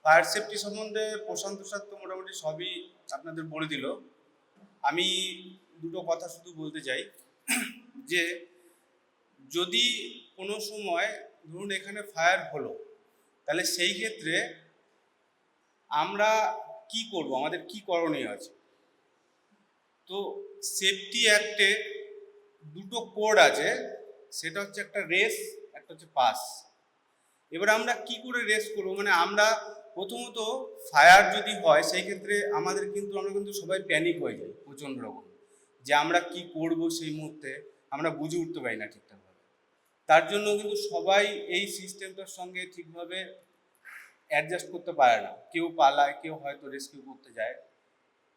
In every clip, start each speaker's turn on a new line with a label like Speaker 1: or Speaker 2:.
Speaker 1: Fire safety সম্বন্ধে প্রশান্ত sir তো মোটামুটি সবই আপনাদের বলে দিল। আমি দুটো কথা শুধু বলতে চাই যে যদি কোনো সময় ধরুন এখানে ফায়ার হলো, তাহলে সেই ক্ষেত্রে আমরা কি করব, আমাদের কি করণীয় আছে। তো সেফটি অ্যাক্টে দুটো কোড আছে, সেটা হচ্ছে একটা রেস, একটা হচ্ছে পাস। এবার আমরা কি করে রেস করবো, মানে আমরা প্রথমত ফায়ার যদি হয় সেই ক্ষেত্রে আমরা কিন্তু সবাই প্যানিক হয়ে যাই প্রচণ্ড রকম, যে আমরা কি করব সেই মুহূর্তে আমরা বুঝে উঠতে পারি না ঠিকঠাকভাবে। তার জন্য কিন্তু সবাই এই সিস্টেমটার সঙ্গে ঠিকভাবে অ্যাডজাস্ট করতে পারে না, কেউ পালায়, কেউ হয়তো রেস্কিউ করতে যায়।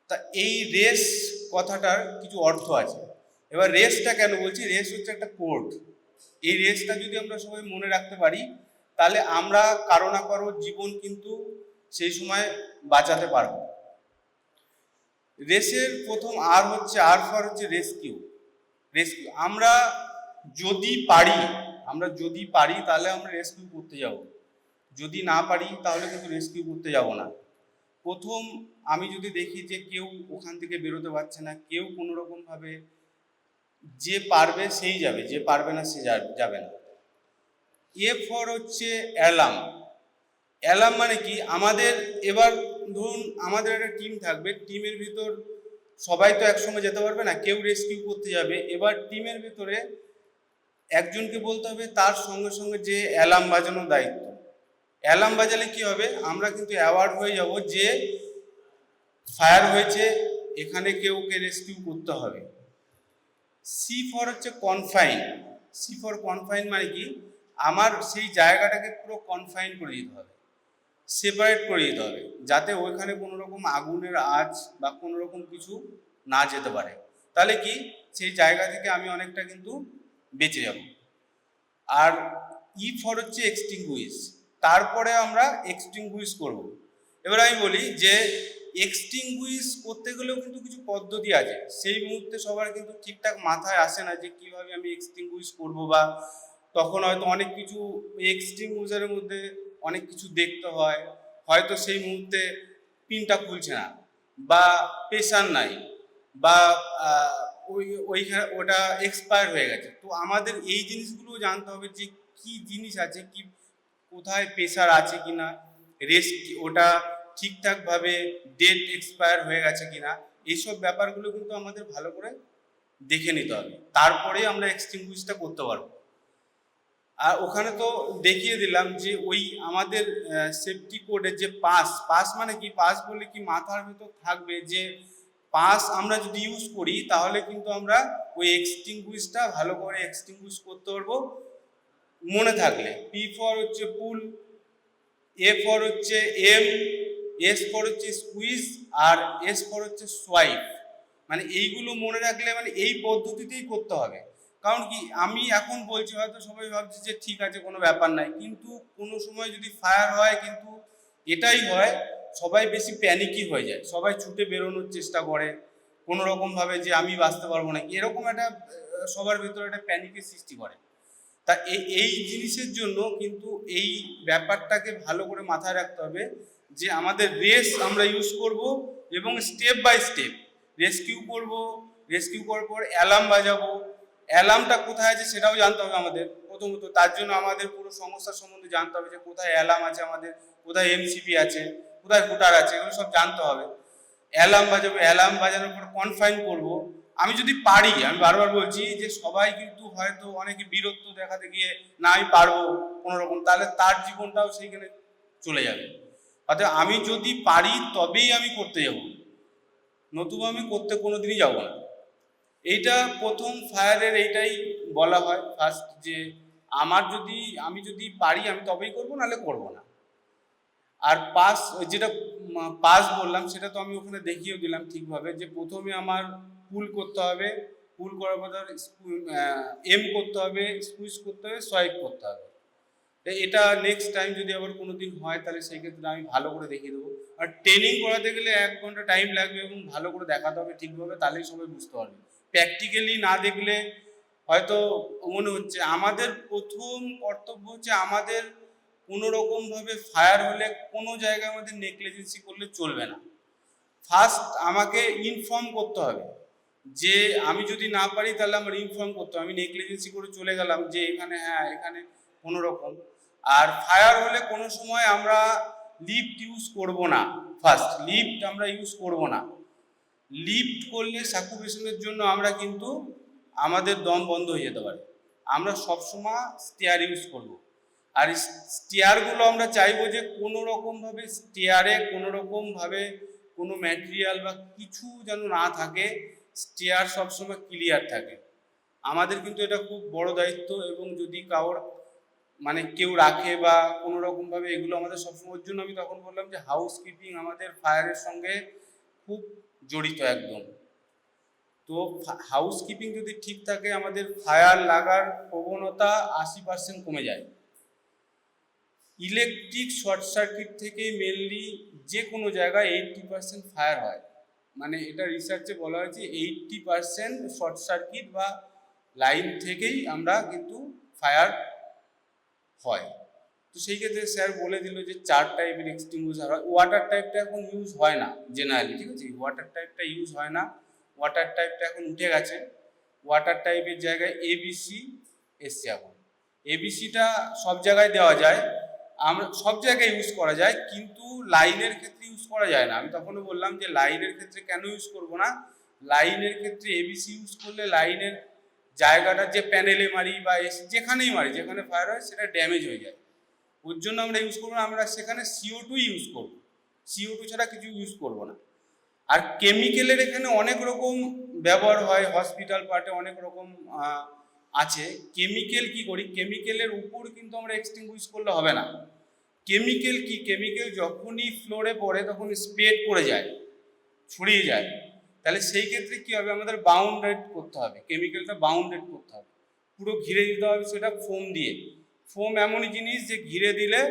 Speaker 1: তা এই রেস কথাটার কিছু অর্থ আছে। এবার রেসটা কেন বলছি, রেস হচ্ছে একটা কোড। এই রেসটা যদি আমরা সবাই মনে রাখতে পারি, তাহলে আমরা কারো না কারো জীবন কিন্তু সেই সময় বাঁচাতে পারব। রেসের প্রথম আর হচ্ছে আর ফর হচ্ছে রেস্কিউ। রেস্কিউ আমরা যদি পারি তাহলে আমরা রেস্কিউ করতে যাব, যদি না পারি তাহলে কিন্তু রেস্কিউ করতে যাব না। প্রথম আমি যদি দেখি যে কেউ ওখান থেকে বেরোতে পারছে না, কেউ কোনো রকমভাবে, যে পারবে সেই যাবে, যে পারবে না সে যাবে না। এ ফর হচ্ছে অ্যালার্ম। অ্যালার্ম মানে কি, আমাদের এবার ধরুন আমাদের একটা টিম থাকবে, টিমের ভিতর সবাই তো একসঙ্গে যেতে পারবে না, কেউ রেস্কিউ করতে যাবে। এবার টিমের ভিতরে একজনকে বলতে হবে তার সঙ্গে সঙ্গে যে অ্যালার্ম বাজানোর দায়িত্ব। অ্যালার্ম বাজালে কি হবে, আমরা কিন্তু অ্যাওয়ার্ড হয়ে যাব যে ফায়ার হয়েছে, এখানে কেউকে রেস্কিউ করতে হবে। সি ফর হচ্ছে কনফাইন। সি ফর কনফাইন মানে কি, আমার সেই জায়গাটাকে পুরো কনফাইন করে দিতে হবে, সেপারেট করে দিতে হবে, যাতে ওইখানে কোনো রকম আগুনের আঁচ বা কোনো রকম কিছু না যেতে পারে। তাহলে কি সেই জায়গা থেকে আমি অনেকটা কিন্তু বেঁচে যাব। আর ই ফর হচ্ছে এক্সটিংগুইশ। তারপরে আমরা এক্সটিংগুইশ করব। এবার আমি বলি যে এক্সটিংগুইশ করতে গেলেও কিন্তু কিছু পদ্ধতি আছে। সেই মুহূর্তে সবার কিন্তু ঠিকঠাক মাথায় আসে না যে কিভাবে আমি এক্সটিংগুইশ করব, বা তখন হয়তো অনেক কিছু এক্সটিংগুইশারের মধ্যে অনেক কিছু দেখতে হয়, হয়তো সেই মুহূর্তে পিনটা খুলছে না, বা প্রেশার নাই, বা ওইখানে ওটা এক্সপায়ার হয়ে গেছে। তো আমাদের এই জিনিসগুলো জানতে হবে যে কি জিনিস আছে, কি কোথায় প্রেশার আছে কিনা, রেস্ট ওটা ঠিকঠাকভাবে ডেট এক্সপায়ার হয়ে গেছে কিনা, এইসব ব্যাপারগুলো কিন্তু আমাদের ভালো করে দেখে নিতে হবে, তারপরে আমরা এক্সটিংগুইশটা করতে পারবো। আর ওখানে তো দেখিয়ে দিলাম যে ওই আমাদের সেফটি কোডের যে পাস মানে কি, পাস বলে কি মাথার ভেতর থাকবে যে পাস আমরা যদি ইউজ করি তাহলে কিন্তু আমরা ওই এক্সটিংগুইশটা ভালো করে এক্সটিংগুইশ করতে পারবো মনে থাকলে। পি ফর হচ্ছে পুল, এ ফর হচ্ছে এম, এস ফর হচ্ছে স্কুইজ, আর এস ফর হচ্ছে সোয়াইপ। মানে এইগুলো মনে রাখলে, মানে এই পদ্ধতিতেই করতে হবে। কারণ কি, আমি এখন বলছি হয়তো সবাই ভাবছে যে ঠিক আছে কোনো ব্যাপার নাই, কিন্তু কোনো সময় যদি ফায়ার হয় কিন্তু এটাই হয়, সবাই বেশি প্যানিকই হয়ে যায়, সবাই ছুটে বেরোনোর চেষ্টা করে কোনো রকমভাবে, যে আমি বাঁচতে পারবো না, এরকম একটা সবার ভিতরে একটা প্যানিকের সৃষ্টি করে। তা এই জিনিসের জন্য কিন্তু এই ব্যাপারটাকে ভালো করে মাথায় রাখতে হবে যে আমাদের রেস আমরা ইউজ করব, এবং স্টেপ বাই স্টেপ রেস্কিউ করব। রেস্কিউ করার পর অ্যালার্ম বাজাবো, অ্যালার্মটা কোথায় আছে সেটাও জানতে হবে আমাদের প্রথমত। তার জন্য আমাদের পুরো সমস্যার সম্বন্ধে জানতে হবে যে কোথায় অ্যালার্ম আছে আমাদের, কোথায় এমসিপি আছে, কোথায় হুটার আছে, এগুলো সব জানতে হবে। অ্যালার্ম বাজাবো, অ্যালার্ম বাজানোর পর কনফাইন করব। আমি যদি পারি, আমি বারবার বলছি যে সবাই কিন্তু হয়তো অনেকে বিরক্ত দেখাতে গিয়ে না আমি পারবো কোনো রকম, তাহলে তার জীবনটাও সেইখানে চলে যাবে। অর্থাৎ আমি যদি পারি তবেই আমি করতে যাব, নতুবা আমি করতে কোনোদিনই যাব না। এইটা প্রথম ফায়ারের এইটাই বলা হয় ফার্স্ট, যে আমি যদি পারি আমি তবেই করবো, নাহলে করবো না। আর পাস, যেটা পাস বললাম সেটা তো আমি ওখানে দেখিয়ে দিলাম ঠিকভাবে, যে প্রথমে আমার পুল করতে হবে, পুল করার পর এম করতে হবে, স্কুইজ করতে হবে, সোয়াইপ করতে হবে। এটা নেক্সট টাইম যদি আবার কোনো দিন হয় তাহলে সেই ক্ষেত্রে আমি ভালো করে দেখিয়ে দেবো। আর ট্রেনিং করাতে গেলে 1 ঘন্টা টাইম লাগবে, এবং ভালো করে দেখাতে হবে ঠিকভাবে, তাহলেই সবাই বুঝতে পারবে। প্র্যাকটিক্যালি না দেখলে হয়তো মনে হচ্ছে আমাদের প্রথম কর্তব্য হচ্ছে আমাদের কোনো রকমভাবে ফায়ার হলে কোনো জায়গায় আমাদের নেগলিজেন্সি করলে চলবে না। ফার্স্ট আমাকে ইনফর্ম করতে হবে, যে আমি যদি না পারি তাহলে আমার ইনফর্ম করতে হবে। আমি নেগলিজেন্সি করে চলে গেলাম যে এখানে, হ্যাঁ এখানে কোনো রকম। আর ফায়ার হলে কোনো সময় আমরা লিফট ইউজ করব না। ফার্স্ট লিফট আমরা ইউজ করব না। লিফট করলে সাকুবেশনের জন্য আমরা কিন্তু আমাদের দম বন্ধ হয়ে যেতে পারে। আমরা সবসময় স্টেয়ার ইউজ করব। আর স্টেয়ারগুলো আমরা চাইবো যে কোনো রকমভাবে স্টেয়ারে কোনো রকমভাবে কোনো ম্যাটেরিয়াল বা কিছু যেন না থাকে, স্টেয়ার সবসময় ক্লিয়ার থাকে। আমাদের কিন্তু এটা খুব বড় দায়িত্ব, এবং যদি কারোর মানে কেউ রাখে বা কোনো রকমভাবে এগুলো আমাদের সবসময়ের জন্য, আমি তখন বললাম যে হাউসকিপিং আমাদের ফায়ারের সঙ্গে খুব জড়িত একদম। তো হাউসকিপিং যদি ঠিক থাকে আমাদের ফায়ার লাগার প্রবণতা 80% কমে যায়। ইলেকট্রিক শর্ট সার্কিট থেকে মেনলি যে কোনো জায়গায় 80% ফায়ার হয়। মানে এটা রিসার্চে বলা হয়েছে 80% শর্ট সার্কিট বা লাইন থেকেই আমরা কিন্তু ফায়ার হয়। তো সেই ক্ষেত্রে স্যার বলে দিল যে 4 টাইপের এক্সটিংগুইশার হয়। ওয়াটার টাইপটা এখন ইউজ হয় না জেনারেলি, ঠিক আছে, ওয়াটার টাইপটা ইউজ হয় না। ওয়াটার টাইপটা এখন উঠে গেছে। ওয়াটার টাইপের জায়গায় এবিসি এসছে এখন। এবিসিটা সব জায়গায় দেওয়া যায়, আমরা সব জায়গায় ইউজ করা যায়, কিন্তু লাইনের ক্ষেত্রে ইউজ করা যায় না। আমি তখনও বললাম যে লাইনের ক্ষেত্রে কেন ইউজ করব না, লাইনের ক্ষেত্রে এবিসি ইউজ করলে লাইনের জায়গাটা যে প্যানেলে মারি বা এসি যেখানেই মারি, যেখানে ফায়ার হয় সেটা ড্যামেজ হয়ে যায়। ওর জন্য আমরা ইউজ করবো না, আমরা সেখানে CO2 ইউজ করব। CO2 ছাড়া কিছু ইউজ করব না। আর কেমিক্যালের এখানে অনেক রকম ব্যবহার হয়, হসপিটাল পার্টে অনেক রকম আছে। কেমিক্যাল কি করি, কেমিক্যালের উপর কিন্তু আমরা এক্সটিংগুইশ করলে হবে না। কেমিক্যাল কি, কেমিক্যাল যখনই ফ্লোরে পড়ে তখন স্প্রেড করে যায়, ছড়িয়ে যায়। তাহলে সেই ক্ষেত্রে কি হবে, আমাদের বাউন্ডেড করতে হবে, কেমিক্যালটা বাউন্ডেড করতে হবে, পুরো ঘিরে দিতে হবে সেটা ফোম দিয়ে। ফোম এমনই জিনিস যে ঘিরে দিলে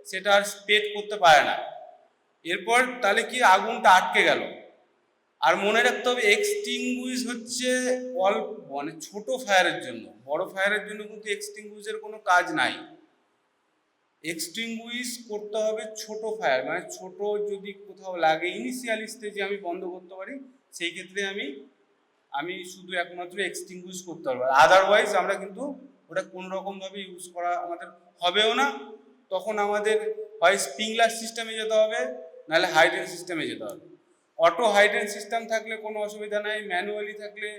Speaker 1: সেটা আর স্প্রেড করতে পারে না। এরপর তাহলে কি, আগুনটা আটকে গেল। আর মনে রাখতে হবে এক্সটিংগুইশ হচ্ছে অল্প মানে ছোট ফায়ারের জন্য, বড় ফায়ারের জন্য কিন্তু এক্সটিংগুইশের কোনো কাজ নাই। এক্সটিংগুইশ করতে হবে ছোট ফায়ার, মানে ছোট যদি কোথাও লাগে ইনিশিয়াল স্টেজে আমি বন্ধ করতে পারি, সেই ক্ষেত্রে আমি শুধু একমাত্র এক্সটিংগুইশ করতে পারবো। আদারওয়াইজ আমরা কিন্তু ওটা কোনো রকমভাবে ইউজ করা আমাদের হবেও না। তখন আমাদের হয় স্প্রিংলার সিস্টেমে যেতে হবে, নাহলে হাইড্রেন সিস্টেমে যেতে হবে। অটো হাইড্রেন সিস্টেম থাকলে কোনো অসুবিধা নাই, ম্যানুয়ালি থাকলে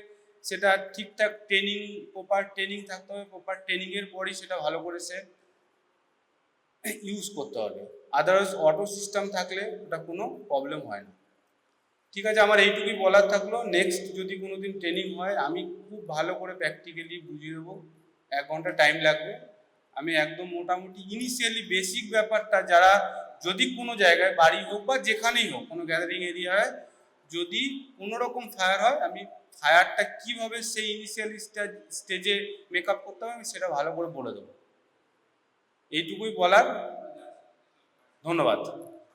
Speaker 1: সেটা ঠিকঠাক ট্রেনিং, প্রপার ট্রেনিং থাকতে হবে, প্রপার ট্রেনিংয়ের পরই সেটা ভালো করে সে ইউজ করতে হবে। আদারওয়াইজ অটো সিস্টেম থাকলে ওটা কোনো প্রবলেম হয় না। ঠিক আছে, আমার এইটুকুই বলার থাকলো। নেক্সট যদি কোনো দিন ট্রেনিং হয় আমি খুব ভালো করে প্র্যাকটিক্যালি বুঝিয়ে দেবো, 1 ঘন্টা টাইম লাগবে। আমি একদম মোটামুটি ইনিশিয়ালি বেসিক ব্যাপারটা, যারা যদি কোনো জায়গায় বাড়ি হোক বা যেখানেই হোক কোনো গ্যাদারিং এরিয়ায় যদি কোনো রকম ফায়ার হয়, আমি ফায়ারটা কীভাবে সেই ইনিশিয়ালি স্টেজে মেকআপ করতে হবে আমি সেটা ভালো করে বলে দেবো। এইটুকুই বলার। ধন্যবাদ।